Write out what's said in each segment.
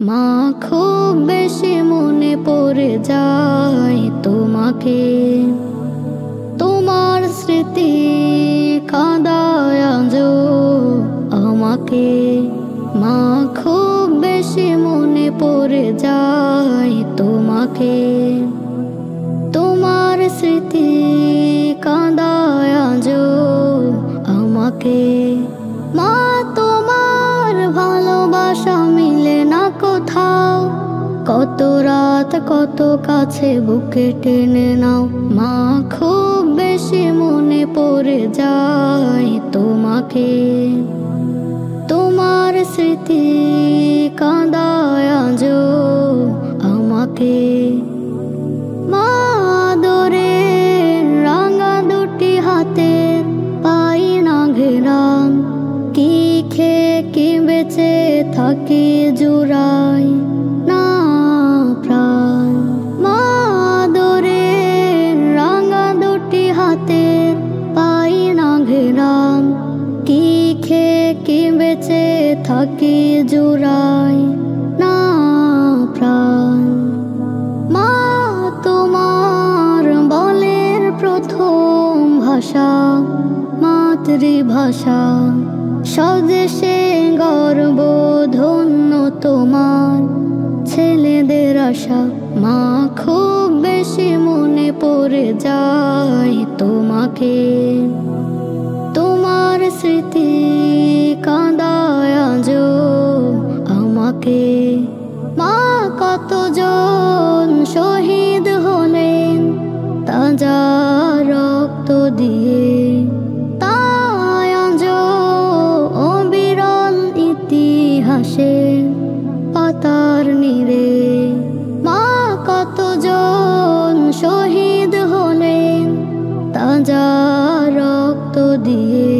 মা খুব বেশি মনে পড়ে যায় তোমাকে, তোমার স্মৃতি কাঁদায় আজো আমাকে। মা খুব বেশি মনে পড়ে যায় তোমাকে, তোমার স্মৃতি কাঁদায় আজো আমাকে। মা তোমার ভালোবাসা মিলে না কোথাও, কত রাত কত কাছে বুকে টেনে নাও। মা খুব বেশি মনে পড়ে যায় তোমাকে, তোমার স্মৃতি কাঁদায় আজো আমাকে। মা আদরের রাঙা দুটি হাতের পাই না ঘেরাম, কি খেয়ে কি বেঁচে থাকি জুড়াই না প্রাণ। মা আদরের রাঙা দুটি হাতের পাই না ঘেরাম, কি খেয়ে কি বেঁচে থাকি জুড়াই না প্রাণ। মা তোমার বলের প্রথম ভাষা মাতৃভাষা, স্বদেশে গর্ব ধন্য তোমার ছেলেদের আশা। মা খুব বেশি মনে পড়ে যায় তোমাকে, তোমার স্মৃতি কাঁদায় আজো আমাকে। মা কতজন শহীদ হলেন তাজা রক্ত দিয়ে, তাই আজো অবিরল ইতিহাসে পাতার নীড়ে। মা কতজন শহীদ হলেন তাজা রক্ত দিয়ে,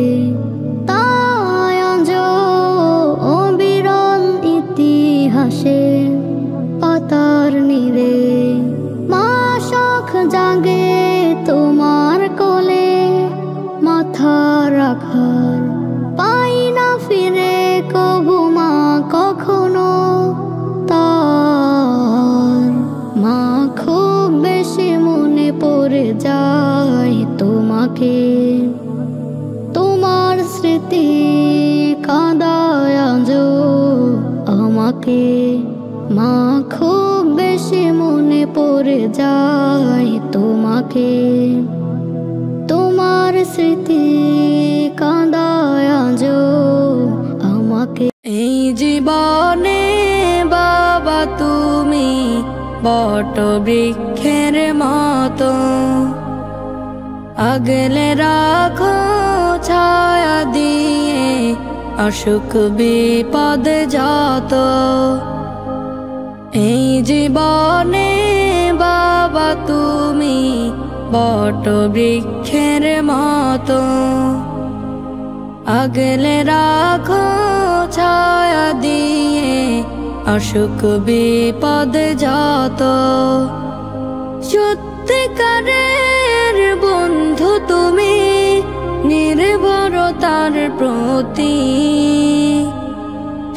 তাই আজো অবিরল ইতিহাসে পাতার নীড়ে। মা শখ জাগে তোমার কোলে মাথা রাখার, পাই না ফিরে কভু মা কখনো তার। মা খুব বেশি মনে পড়ে যায় তোমাকে, তোমার স্মৃতি কাঁদায় আজো আমাকে। মা খুব বেশি মনে পড়ে যায় তোমাকে, তোমার স্মৃতি কাঁদায় আজো আমাকে। এই জীবনে বাবা তুমি বট বৃক্ষের মতো, আগলে রাখো ছায়া দিয়ে অসুখ বিপদ যত। এই জীবনে বাবা তুমি বট বৃক্ষের মতো, আগলে রাখো ছায়া দিয়ে অসুখ বিপদ যত। সত্যিকারের বন্ধু তুমি নির্ভরতার প্রতি,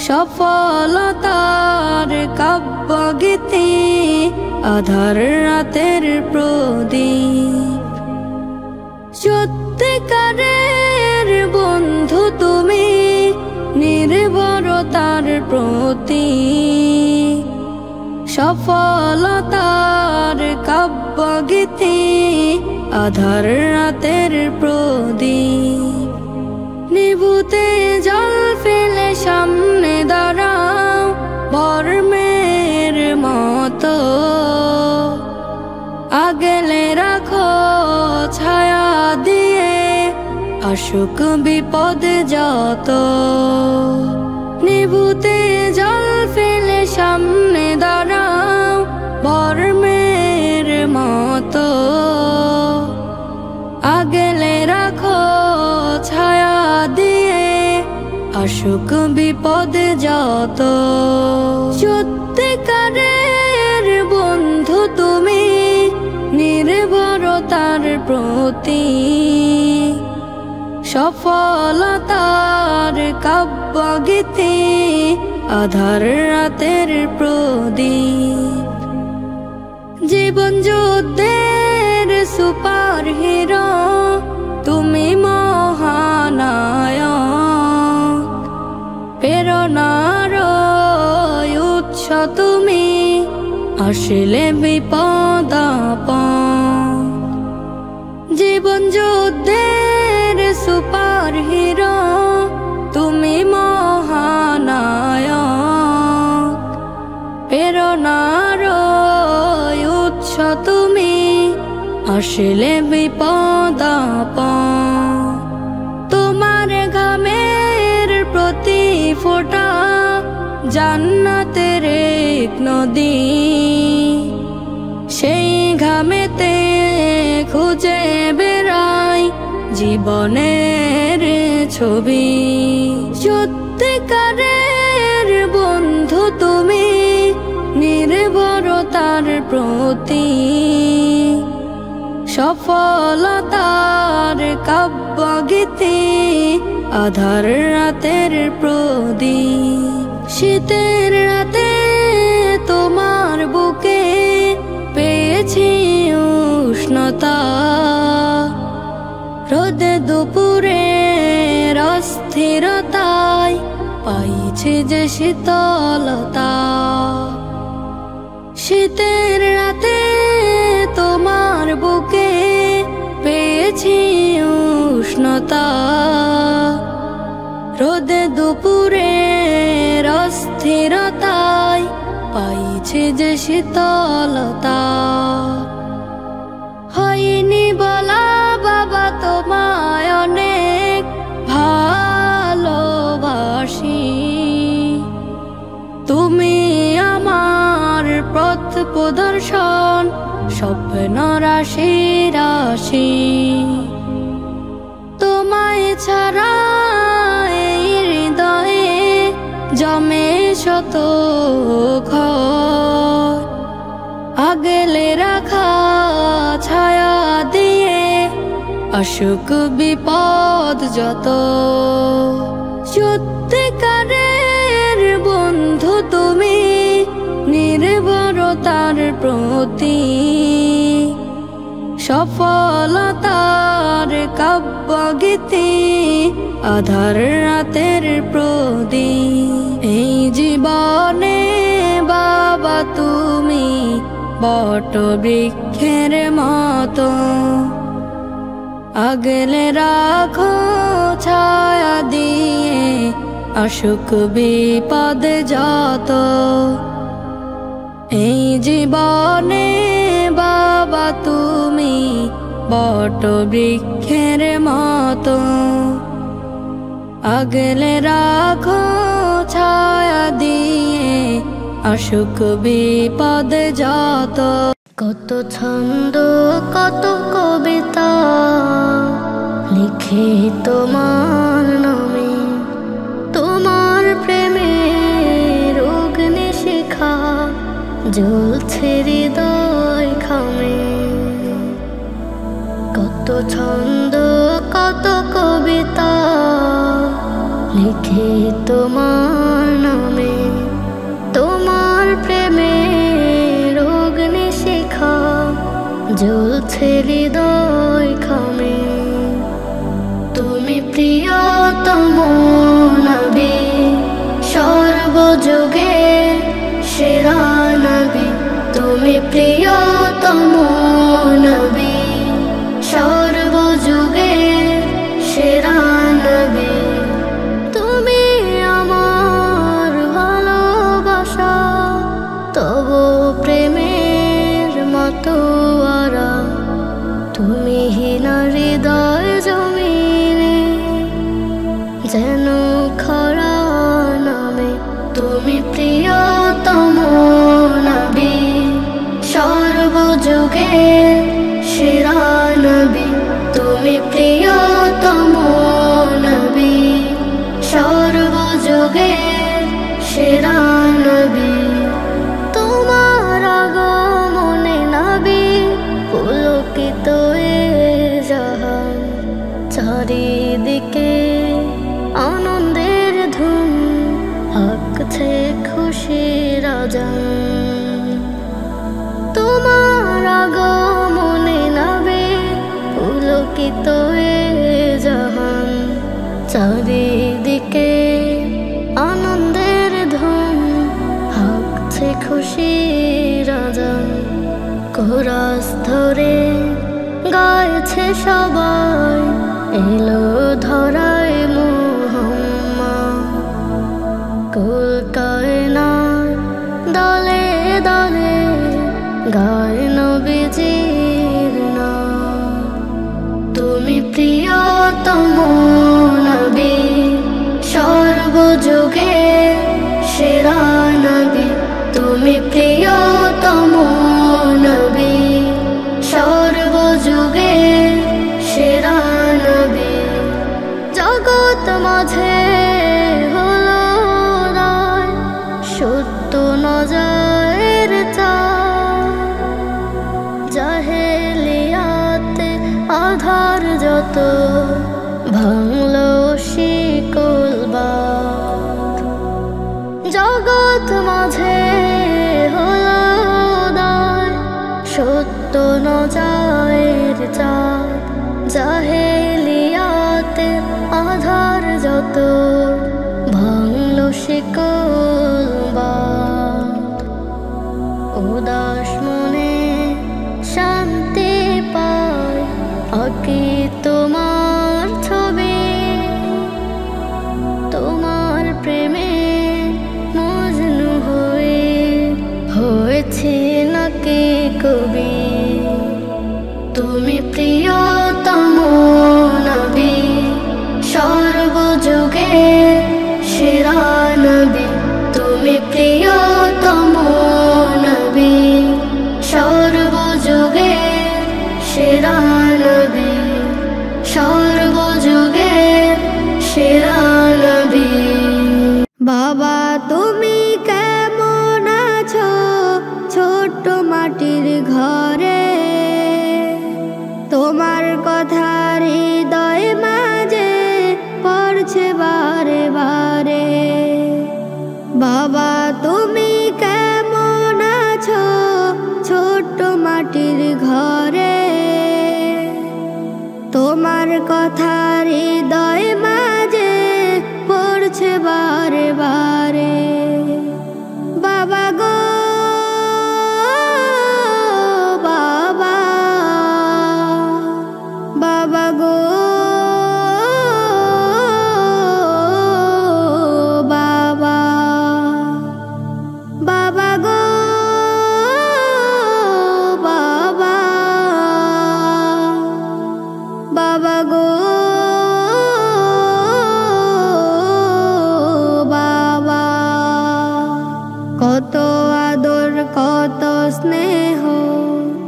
সফলতার কাব্য গীতি আধার রাতের প্রদীপ। সত্যিকারের বন্ধু তুমি নির্ভরতার প্রতি, সফলতার কাব্য গীতি আধার রাতের প্রদীপ। নিভুতে জল ফেলে সামনে দাঁড়াও বর্মের মতো, আগলে রাখো ছায়া দিয়ে অসুখ বিপদ যত। নিভুতে জল ফেলে সামনে দাঁড়াও বর্মের মতো, আগলে রাখো ছায়া দিয়ে অসুখ বিপদ যত। সত্যিকারের বন্ধু তুমি নির্ভরতার প্রতি, সফলতার কাব্য গীতি আধার রাতের প্রদীপ। জীবন যুদ্ধের সুপার হিরো তুমি মহানায়ক, প্রেরণার উৎস তুমি আসলে বিপদ আপদ। জীবন যুদ্ধের সুপার হিরো তুমি মহানায়ক, প্রেরণার উৎস তুমি আসলে বিপদ আপদ। তোমার ঘামের প্রতি ফোঁটা জান্নাতের এক নদী, সেই ঘামেতে খুঁজে বেড়াই জীবনের ছবি। সত্যিকারের বন্ধু তুমি, নির্ভরতার প্রতি সফলতার কাব্যগীতি, আধার রাতের প্রদীপ। শীতের রাতে তোমার বুকে পেয়েছি উষ্ণতা, রোদে দুপুরের অস্থিরতায় পাইছি যে শীতলতা। শীতের রাতে তোমার বুকে পেয়েছি উষ্ণতা, রোদে দুপুরের অস্থিরতায় পাইছি যে শীতলতা। হয়নি বলা বাবা তোমায় অনেক ভালোবাসি, তুমি আমার পথ প্রদর্শন, স্বপ্ন রাশি রাশি। তোমায় ছাড়া এই হৃদয়ে জমে শত ক্ষয়, আগলে রাখা ছায়া দিয়ে আসুক বিপদ যত। সত্যিকারের বন্ধু তুমি, নির্ভরতার প্রতি সফলতার কাব্যগীতি, আধার রাতের প্রদীপ। এই জীবনে বাবা তুমি বট বৃক্ষের মতো, আগলে রাখো ছায়া দিয়ে আসুক বিপদ যত। এই জীবনে বাবা তুমি বট বৃক্ষের মতো, আগলে রাখো ছায়া দিয়ে আসুক বিপদ যত। কত ছন্দ কত কবিতা লিখে তোমার নামে, তোমার প্রেমের অগ্নি শিখা জ্বলছে হৃদয় খামে। কত ছন্দ কত কবিতা লিখে তোমার নামে, তোমার প্রেমের অগ্নি শিখা জ্বলছে হৃদয় খামে। তুমি প্রিয়তম নবী, সর্বযুগে সেরা নবী। তুমি প্রিয়তম নবী, সর্বযুগে সেরা নবী। তুমি আমার ভালোবাসা, তব প্রেমের মতো আরা। তুমি হীনা হৃদয় জমিনে যেন খরা নামে। তুমি প্রিয়তম নবী, সর্বযুগে সেরা নবী। তুমি প্রিয়তম নবী, সর্বযুগে সেরা নবী। তোমার আগমনে নবী পুলকিত এ জাহান, চারিদিকে আনন্দের ধুম আঁকছে তোমার আগমনে নবী পুলকিত এ জাহান, চারিদিকে আনন্দের ধুম, হাঁকছে খুশির আজান। কোরাস ধরে গাইছে সবাই, এলো ধরায় মুহাম্মদ। কুল কায়নাত দলে দলে গায় নবীজির নাম। তুমি প্রিয়তম নবী, সর্বযুগে সেরা নবী। তুমি প্রিয়তম নবী, সর্বযুগে সেরা নবী। জগৎ মাঝে হলো রায়, সত্য নজরের চাঁদ। জাহেলিয়াতে আধার যত ভাঙলো শিকল বাঁধ। জগৎ মাঝে হলো দায়, সত্য নজরের চাঁদ। জাহেলিয়াতে আধার যত ভাঙলো শিকল বাঁধ। উদাস মনে শান্তি পায়, আঁকি তোমার ছবি। তোমার প্রেমে মজনু হয়েছে নাকি কবি। তুমি প্রিয়তম নবী, সর্বযুগে সেরা নবী। তুমি প্রিয়তম নবী, সর্বযুগে সেরা নবী। সর্বযুগে সেরা নবী। বাবা তুমি কেমন আছো ছোট্ট মাটির ঘরে? তোমার কথা হৃদয় মাঝে পড়ছে বারে বারে। বাবা তুমি কেমন আছো ছোট্ট মাটির ঘরে? তোমার কথা হৃদয় মাঝে পড়ছে বারে বারে। বাবা গো বাবা, বাবা গো বাবা, বাবা গো বাবা, বাবা গো বাবা। কত আদর কত স্নেহ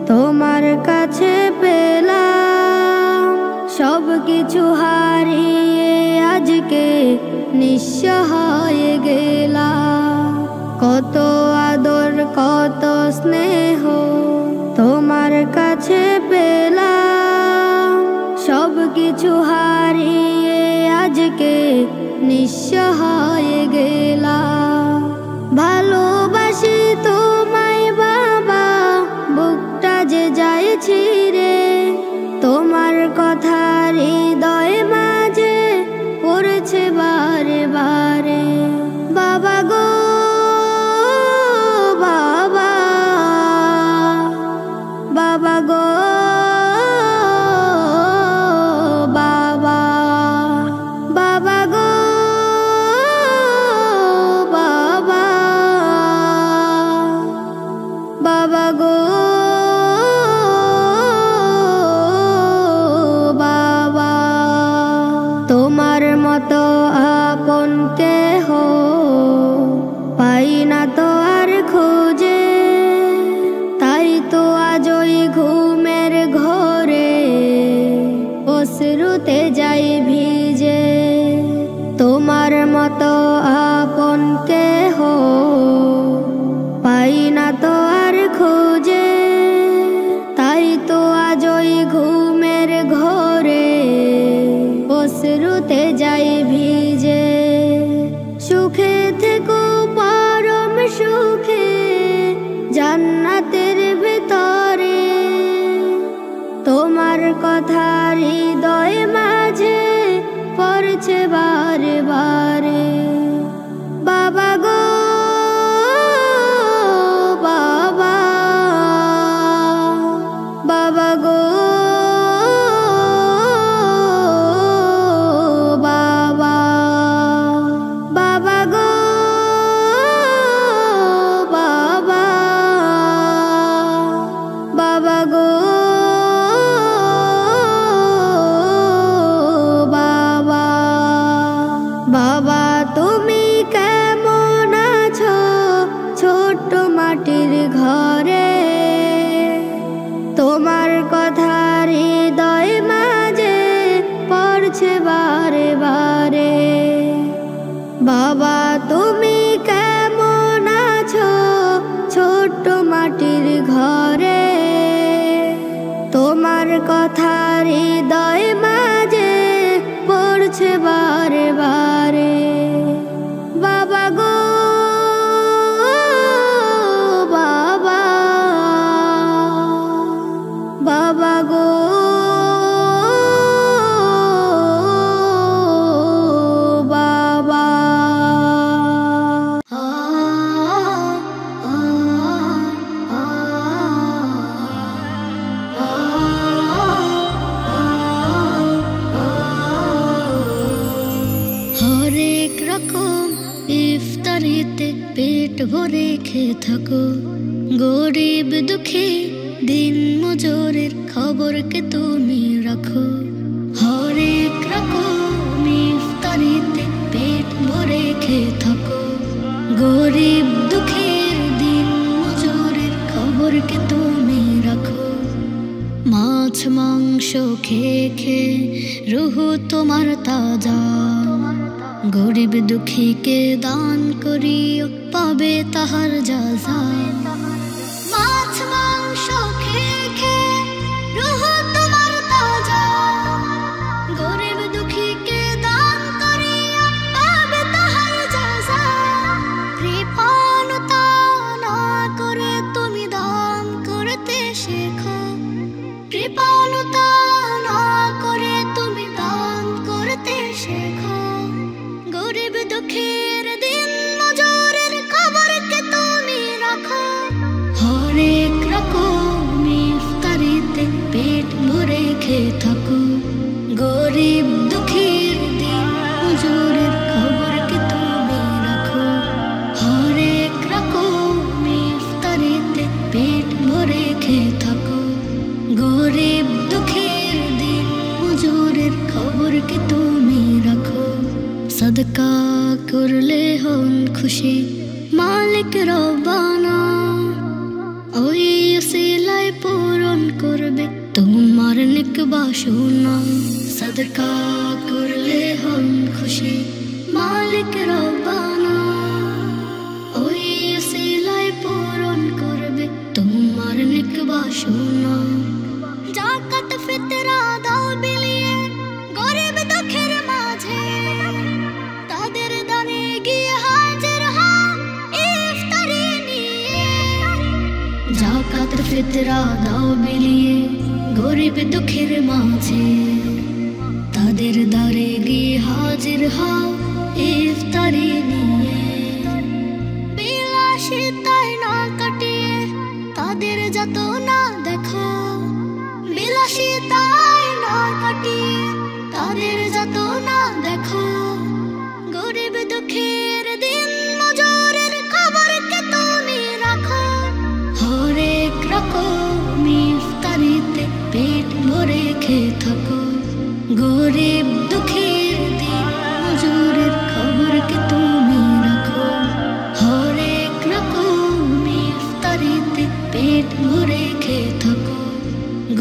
তোমার কাছে পেলাম, সব কিছু হারিয়ে আজকে নিঃস্ব হয়ে গেলাম। কত আদর কত স্নেহ তোমার কাছে পেলাম, সব কিছু হারিয়ে আজকে নিঃস্ব হয়ে গেলাম। ভালোবাসি তোমায় বাবা, বুকটা যে যায় ছিঁড়ে। তোমার কথা হৃদয় মাঝে পড়ছে বারে বারে। বাবা গো বাবা, জান্নাতের ভিতরে, তোমার কথা হৃদয় মাঝে পড়ছে বারে বারে। বাবা গো বাবা, বাবা গো বাবা, বাবা গো বাবা, বাবা গো বাবা। বাবা তুমি কেমন আছো ছোট্ট মাটির ঘরে, তোমার কথা হৃদয় মাঝে পড়ছে বারে বারে। বাবা তুমি কেমন আছো ছোট্ট মাটির ঘরে, তোমার কথা হৃদয় মাঝে পড়ছে বারে বারে। বাবা গো বাবা, বাবা গো বাবা। হরেক রকম ইফতারিতে পেট ভরে খেয়ে থাকো, গরিব দুঃখী দিন মজুরের খবরকে তুমি রাখো। হরেক রকম ইফতারিতে পেট ভরে খেয়ে থাকো, গরিব দুঃখীর দিন মজুরের খবরকে তুমি রাখো। মাছ মাংস খেয়ে খেয়ে রুহ তোমার তাজা, গরিব দুঃখীকে দান করিও পাবে তাহার যাজা। মাছ মাংস খেয়ে খেয়ে রুহ তোমার তাজা, গরিব দুঃখীকে দান করিও পাবে তাহার যাজা। কৃপণতা না করে তুমি দান করতে শেখো, কৃপণতা না করে তুমি দান করতে শেখো। গরিব দুঃখের দিন মজুরের খবরকে তুমি রাখো। হরেক রকম ইফতারিতে পেট ভরে খেয়ে থাকো, গরিব দুঃখীর দিন মজুরের খবরকে তুমি রাখো। হরেক রকম ইফতারিতে পেট ভরে খেয়ে থাকো, গরিব দুঃখীর দিন মজুরের খবরকে তুমি রাখো। সদকা করলে হন খুশি মালিক রব্বানা, ওই উসিলায় পূরণ করবে তোমার নেক বাসনা। সদকা করলে হন খুশি মালিক রব্বানা, ওই উসিলায় পূরণ করবে তোমার নেক বাসনা। জাকাত ফিতরা দাও বিলিয়ে গরিব দুঃখের মাঝে, তাদের দানে গিয়ে হাজির হও ইফতারি নিয়ে। জাকাত ফিতরা দাও বিলিয়ে গরিব দুঃখের মাঝে, তাদের দারে গিয়ে হাজির হও ইফতারি নিয়ে। বিলাসিতায় না কাটিয়ে তাদের যত না দেখো, বিলাসিতায় না কাটিয়ে তাদের যত না দেখো। গরিব দুঃখের দিন মজুরের খবরকে তুমি রাখো। হরেক রকম ইফতারিতে পেট ভরে খেয়ে থাকো, গরিব দুঃখীর দিন মজুরের খবরকে তুমি রাখো। হরেক রকম ইফতারিতে পেট ভরে খেয়ে থাকো,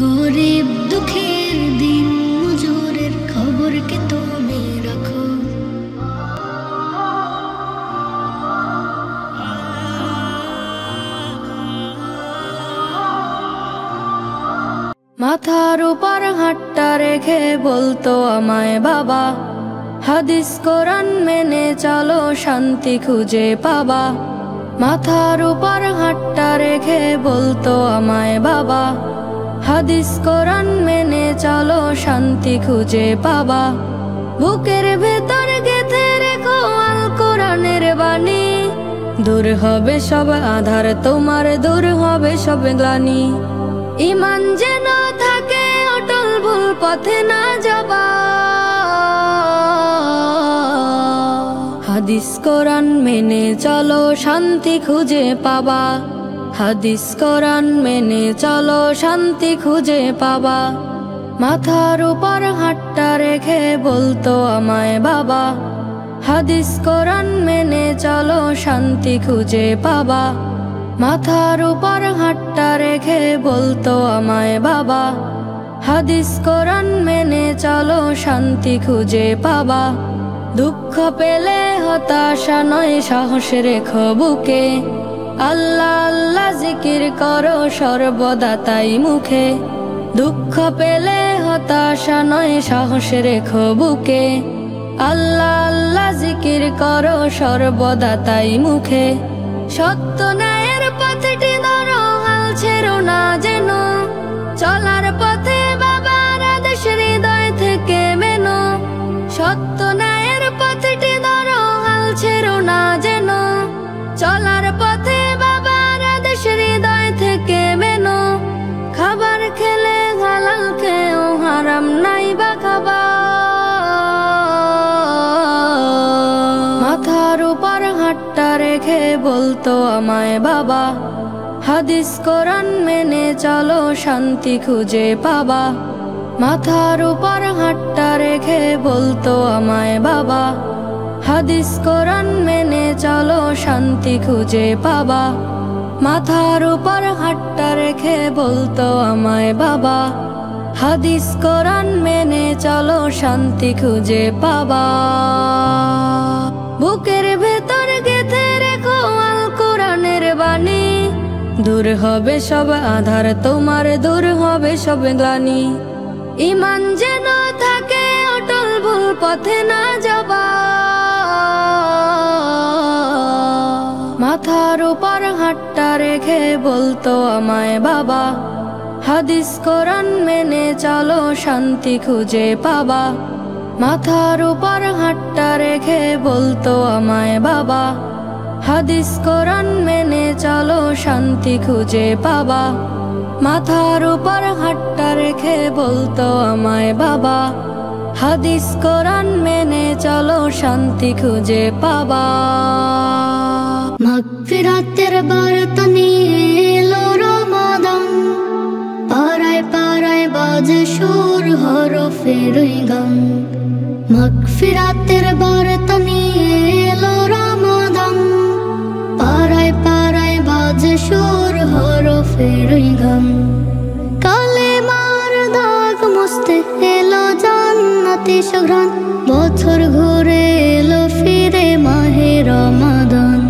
গরিব দুঃখীর দিন মজুরের খবরকে তুমি রাখো। মাথার উপর হাতটা রেখে বলতো আমায় বাবা, হাদিস কোরআন মেনে চলো শান্তি খুঁজে পাবা। মাথার উপর হাতটা রেখে বলতো আমায় বাবা, হাদিস কোরআন মেনে চলো শান্তি খুঁজে পাবা। বুকের ভেতর গেঁথে রেখো আল কোরআনের বাণী, দূর হবে সব আধার তোমার, দূর হবে সব গ্লানি। ঈমান যেন থাকে অটল, ভুল পথে না যাবা। হাদিস কোরআন মেনে চলো শান্তি খুঁজে পাবা, হাদিস কোরআন মেনে চলো শান্তি খুঁজে পাবা। মাথার উপর হাতটা রেখে বলতো আমায় বাবা, হাদিস কোরআন মেনে চলো শান্তি খুঁজে পাবা। মাথার উপর হাতটা রেখে বলতো আমায় বাবা, হাদিস কোরআন মেনে চলো শান্তি খুঁজে পাবা। দুঃখ পেলে হতাশা নয়, সাহস রেখো বুকে, আল্লাহ আল্লাহ জিকির করো সর্বদা তাই মুখে। দুঃখ পেলে হতাশা নয়, সাহস রেখো বুকে, আল্লাহ আল্লাহ জিকির করো সর্বদা তাই মুখে। সত্য ন্যায়ের পথটি ধরো, হাল ছেড়ো না যেন, চলার পথে বাবার আদেশ হৃদয় থেকে মেনো। সত্য ন্যায়ের পথটি ধরো, হাল ছেড়ো না যেন, চলার পথে বাবার আদেশ হৃদয় থেকে মেনো। খাবার খেলে হালাল খেও, হারাম নাই বা খাবা। মাথার উপর হাতটা রেখে বলতো আমায় বাবা, হাদিস কোরআন মেনে চলো শান্তি খুঁজে পাবা। মাথার উপর হাতটা রেখে বলতো আমায় বাবা, হাদিস কোরআন মেনে চলো শান্তি খুঁজে পাবা। মাথার উপর হাতটা রেখে বলতো আমায় বাবা, হাদিস কোরআন মেনে চলো শান্তি খুঁজে পাবা। বুকের ভেতর গেঁথে রেখো আল কোরআনের বাণী, দূর হবে সব আধার তোমার, দূর হবে সব গ্লানি। ঈমান যেন থাকে অটল, ভুল পথে না যাবা। মাথার উপর হাতটা রেখে বলতো আমায় বাবা, হাদিস কোরআন মেনে চলো শান্তি খুঁজে পাবা। মাথার উপর হাতটা রেখে বলতো আমায় বাবা, হাদিস কোরআন মেনে চলো শান্তি খুঁজে পাবা। মাথার উপর হাতটা রেখে বলতো আমায় বাবা, হাদিস কোরআন মেনে চলো শান্তি খুঁজে পাবা। মাগফিরাতের বার্তা নিয়ে এলো রমাদান, পাড়ায় পাড়ায় বাজে সুর হরফের গান। মাগফিরাতের বার্তা নিয়ে এলো রমাদান, পাড়ায় পাড়ায় বাজে সুর হরফের গান। কালেমার দাগ মুছতে এলো জান্নাতি সুঘ্রাণ, বছর ঘুরে এলো ফিরে মাহে রমাদান।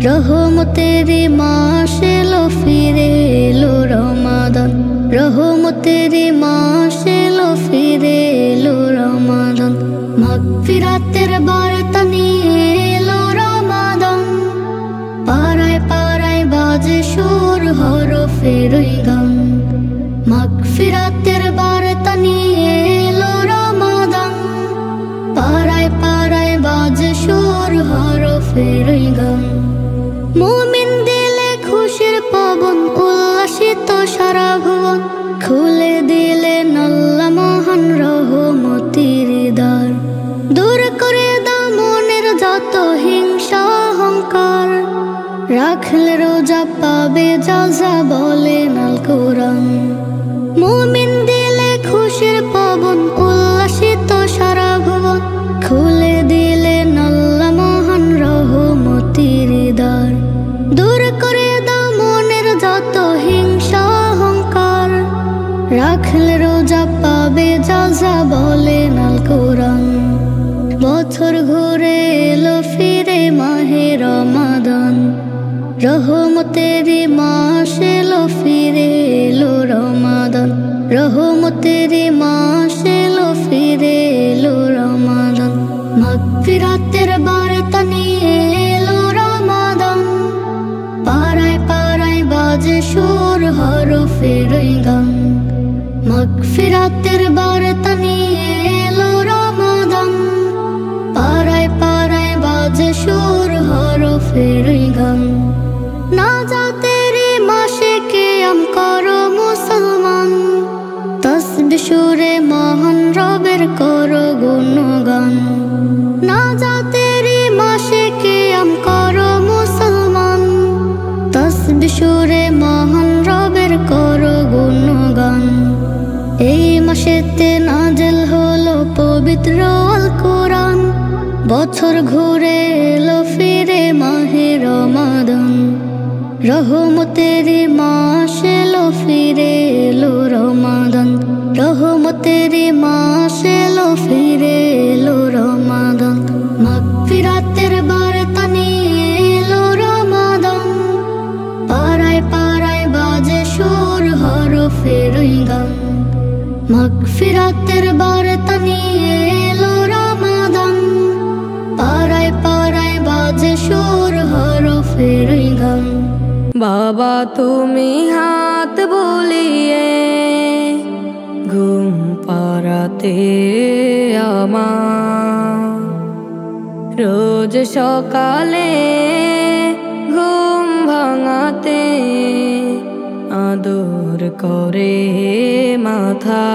রহমতেরি মাস এলো ফিরে এলো রমাদান, রহমতেরি মাস এলো ফিরে এলো রমাদান। মাগফিরাতের বার্তা নিয়ে এলো রমাদান, পাড়ায় পাড়ায় বাজে সুর হরফের গান। মাগফিরাতের বার্তা নিয়ে এলো রমাদান, পাড়ায় পাড়ায় বাজে সুর হরফের গান। মুমিন দিলে খুশির পবন, উল্লাসিত সারা ভুবন, খুলে দিলেন আল্লাহ মহান রহমতের দ্বার। দূর করে দাও মনের যত হিংসা অহংকার, রাখলে রোজা পাবে যাজা বলেন আল কোরআন। মুমিন দিলে খুশির পবন, উল্লাসিত সারা ভুবন, খুলে দিলেন আল্লাহ মহান রহমতের দ্বার। দূর করে দাও মনের যত হিংসা অহংকার, রাখলে রোজা পাবে যাজা বলেন আল কোরআন। বছর ঘুরে এলো ফিরে মাহে রমাদান, রহমতেরি মাস এলো ফিরে এলো রমাদান, রহমতেরি মাস এলো ফিরে এলো রমাদান। মাগফিরাতের বার্তা নিয়ে এলো রমাদান, পাড়ায় পাড়ায় বাজে ফেরই গান। মাগফিরাতের বার্তা নিয়ে এলো রমাদান, পাড়ায় পাড়ায় বাজে সুর হরফেরই গান। নাজাতেরি মাসে কিয়াম করো মুসলমান, তাসবিহ সুরে মহান রবের করো গুণগান। নাজাতেরি মাসে কিয়াম করো মুসলমান, তাসবিহ সুরে মহান রবের করো গুণগান। এই মাসেতে নাজেল হলো পবিত্র আল কোরআন, বছর ঘুরে এলো ফিরে মাহে রমাদান। রহমতেরি মাস এলো ফিরে এলো রমাদান, রহমতেরি মাস এলো ফিরে এলো রমাদান। মাগফিরাতের বার্তা নিয়ে এলো রমাদান, পাড়ায় পাড়ায় বাজে সুর হরফেরই গান। মাগফিরাতের বার্তা নিয়ে এলো রমাদান, পাড়ায় পাড়ায় বাজে সুর হরফেরই গান। বাবা তুমি হাত বুলিয়ে ঘুম পাড়াতে আমার, রোজ সকালে ঘুম ভাঙাতে আদর করে মাথা।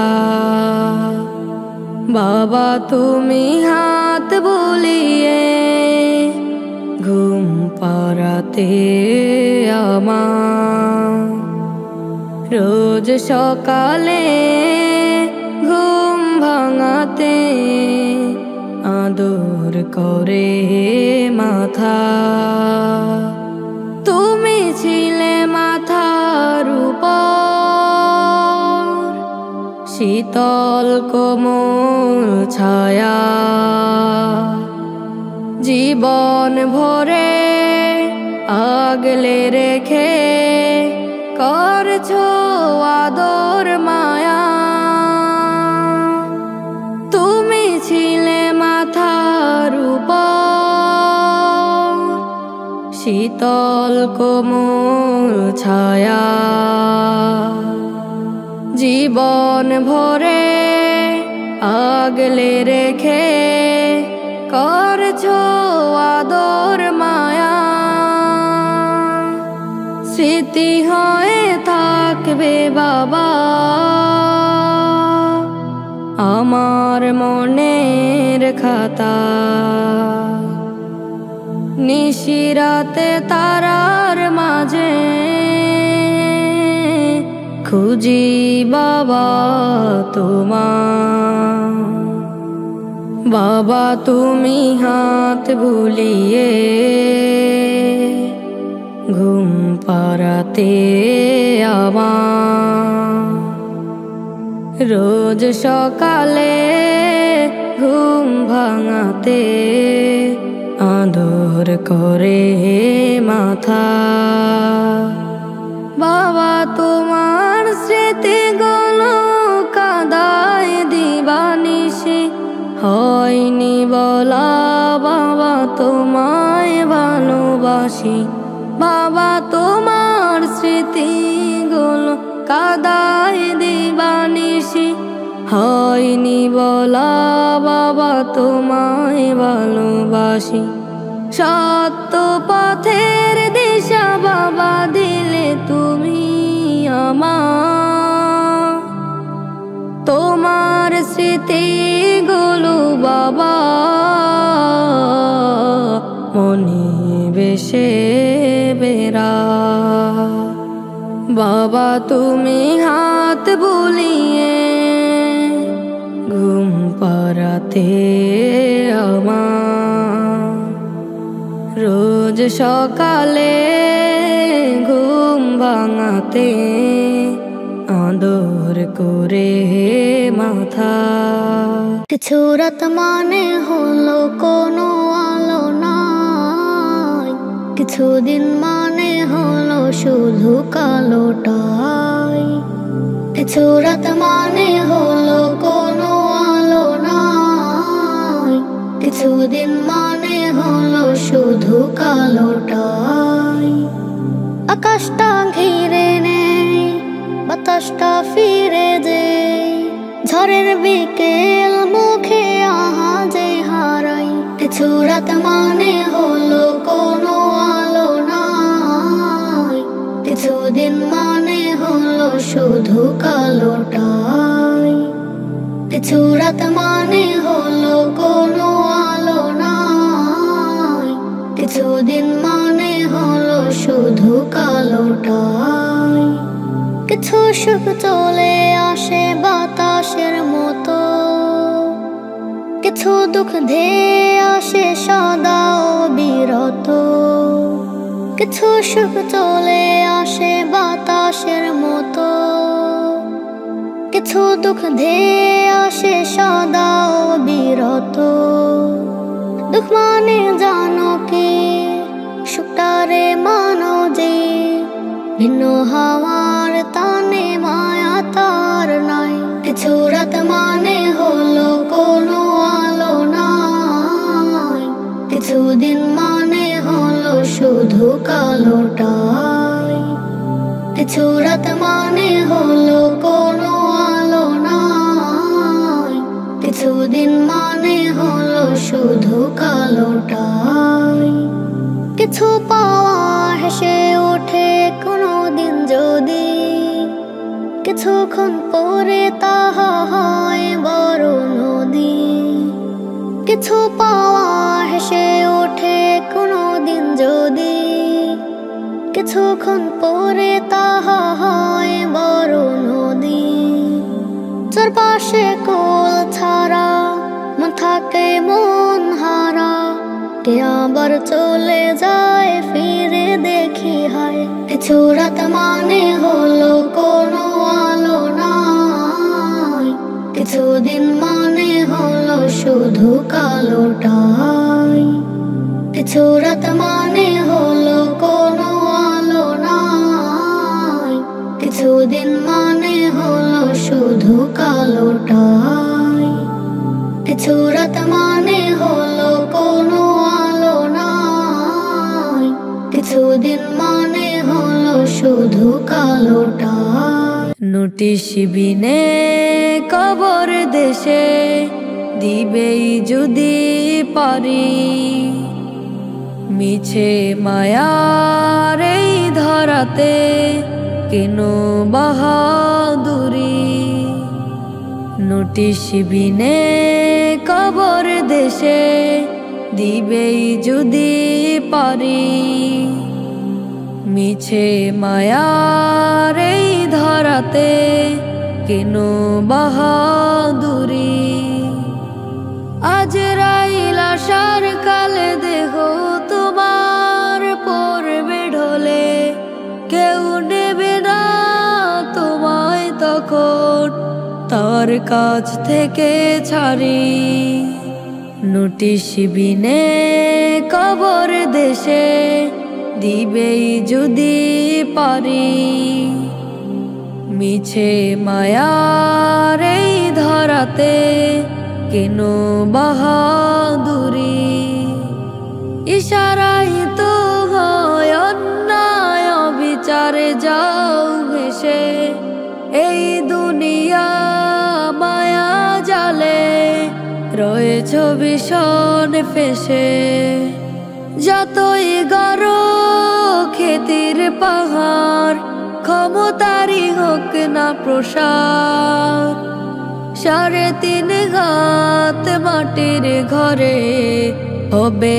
বাবা তুমি হাত বুলিয়ে ঘুম পাড়াতে আমার, রোজ সকালে ঘুম ভাঙাতে আদর করে মাথা। তুমি ছিলে মাথার উপর শীতল কোমল ছায়া, জীবন ভরে আগলে রেখে করছো আদর মায়া। তুমি ছিলে মাথার উপর শীতল কোমল ছায়া, জীবন ভরে আগলে রেখে করছো আদর মায়া। স্মৃতি হয়ে থাকবে বাবা আমার মনের খাতা, নিশিরাতে তারার মাঝে খুঁজি বাবা তোমার। বাবা তুমি হাত বুলিয়ে ঘুম পাড়াতে আমার, রোজ সকালে ঘুম ভাঙাতে আদর করে মাথা। বাবা তোমার স্মৃতিগুলো কাদায় দিবানিশি, হয়নি বলা বাবা তোমায় ভালোবাসি। বাবা তোমার স্মৃতিগুলো কাদায় দিবানিশি, হয়নি বলা বাবা তোমায় ভালোবাসি। সত্য পথের দিশা বাবা দিলে তুমি আমার, তোমার স্মৃতিগুলো বাবা মনে বেশে বেড়া। বাবা তুমি হাত বুলিয়ে ঘুম পাড়াতে আমার, রোজ সকালে ঘুম ভাঙাতে আদর করে মাথা। কিছু রাত মানে হলো কোনো আলো নাই, কিছুদিন মানে হলো শুধু কালোটাই। কিছু রাত মানে হলো কোনো আলো নাই, কিছুদিন মানে হলো শুধু কালোটাই। আকাশটা ঘিরে নেই বাতাসটা ফিরে যে ঝড়ের বিকেল মুখে আহাজে হারাই কিছু রাত মানে হলো কোনো আলো নাই কিছু দিন মানে হলো শুধু কালোটাই কিছু রাত মানে হলো কোনো আলো নাই কিছু দিন মানে হলো শুধু কালোটাই কিছু সুখ চলে আসে বাতাসের মতো কিছু দুঃখ ধেয়ে আসে সদা অবিরত কিছু সুখ চলে আসে বাতাসের মতো কিছু দুঃখ ধেয়ে আসে সদা অবিরত দুঃখ মানে জানো কি সুখটারে মানো যে ভিন্ন হাওয়ার টানে মায়া তার নাই কিছু রাত মানে হলো কোনো আলো নাই কিছু দিন মানে হলো শুধু কালোটাই কিছু রাত মানে হলো কোনো আলো নাই কিছু দিন মানে হলো শুধু কালোটাই কিছু পাওয়া হেসে ওঠে কোনো দিন যদি কিছুক্ষণ পরে তাহা হয় বড় নদী কিছু পাওয়া হেসে ওঠে কোনো দিন যদি কিছুক্ষণ পরে তাহা হয় বড় নদী চারপাশে কোল ছাড়া মন থাকে মন হারা কে আবার চলে যায় ফিরে দেখি হায় কিছু রাত মানে হলো কোনো আলো নাই কিছু দিন মানে হলো শুধু কালোটাই কিছু রাত মানে হলো কোনো আলো নাই কিছু দিন মানে হলো শুধু কালোটাই কিছু রাত মানে হলো কোনো আলো নাই কিছু দিন মানে হলো শুধু কালোটাই নোটিশ বিনে কবর দেশে দিবেই যদি পারি মিছে মায়ার এই ধরাতে কেন বাহাদুরি নোটিশ বিনে কবর দেশে দিবেই যদি পারি মিছে মায়ার এই ধরাতে কেন বাহাদুরি আজরাইল আসার কালে দেহ তোমার পড়বে ঢলে কেউ নেবে না তোমায় তখন তার কাছ থেকে ছাড়ি নোটিশ বিনে কবর দেশে দিবেই যদি পারি মিছে মায়ার এই ধরাতে কেন বাহাদুরি ইশারাই তো হয় অন্যায় অবিচারে যাও ভেসে এই দুনিয়া মায়া জালে রয়েছ ভীষণ ফেসে যতই গড় খেতির পাহাড় ক্ষমতারই হোক না প্রসার 3.5 হাত মাটির ঘরে হবে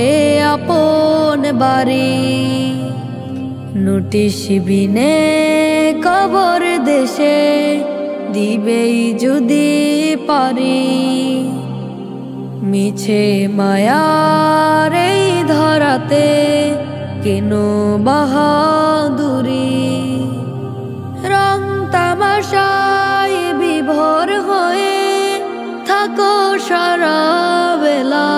আপন বাড়ি নোটিশ বিনে কবর দেশে দিবেই যদি পারি মিছে মায়ার এই ধরাতে কেন বাহাদুরি রং তামাশায় বিভোর হয়ে থাকো সারা বেলা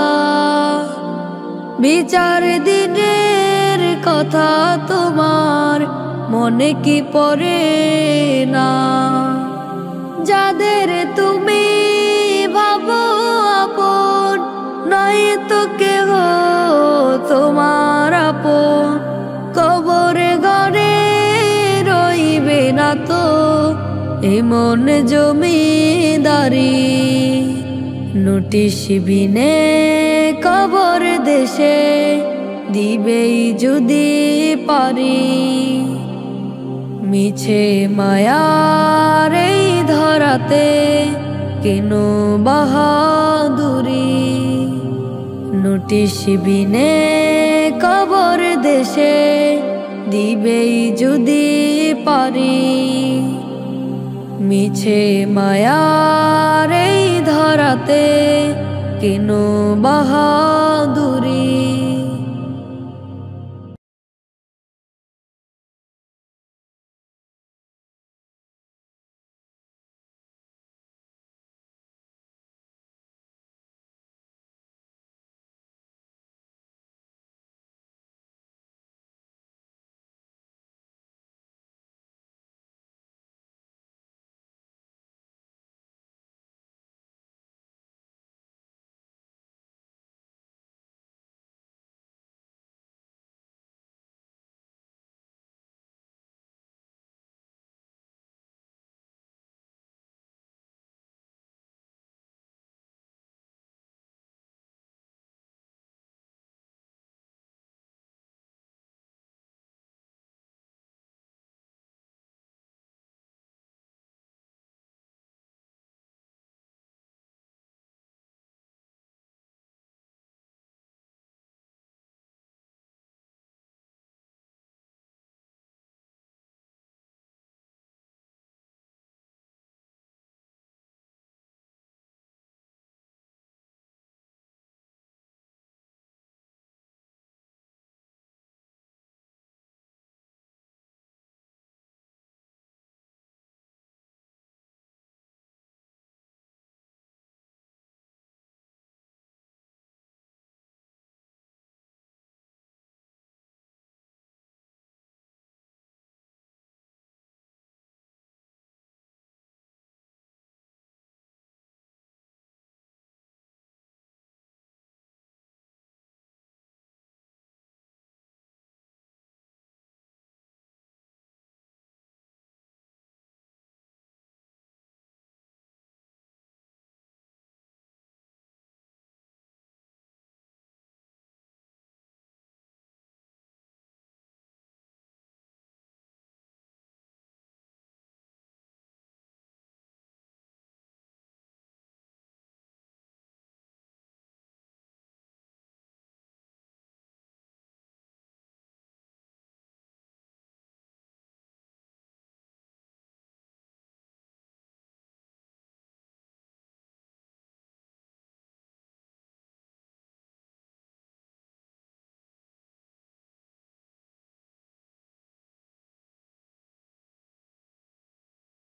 বিচার দিনের কথা তোমার মনে কি পড়ে না যাদের তুমি ভাবো আপন নয় তো কেহ তোমার আপন কবরে ঘরে রইবে না তো এমন জমিদারি নোটিশ বিনে কবর দেশে দিবেই যদি পারি মিছে মায়ার এই ধরাতে কেন বাহাদুরি নোটিশ বিনে কবর দেশে দিবেই যদি পারি মিছে মায়ার এই ধরাতে কেন বাহাদুরি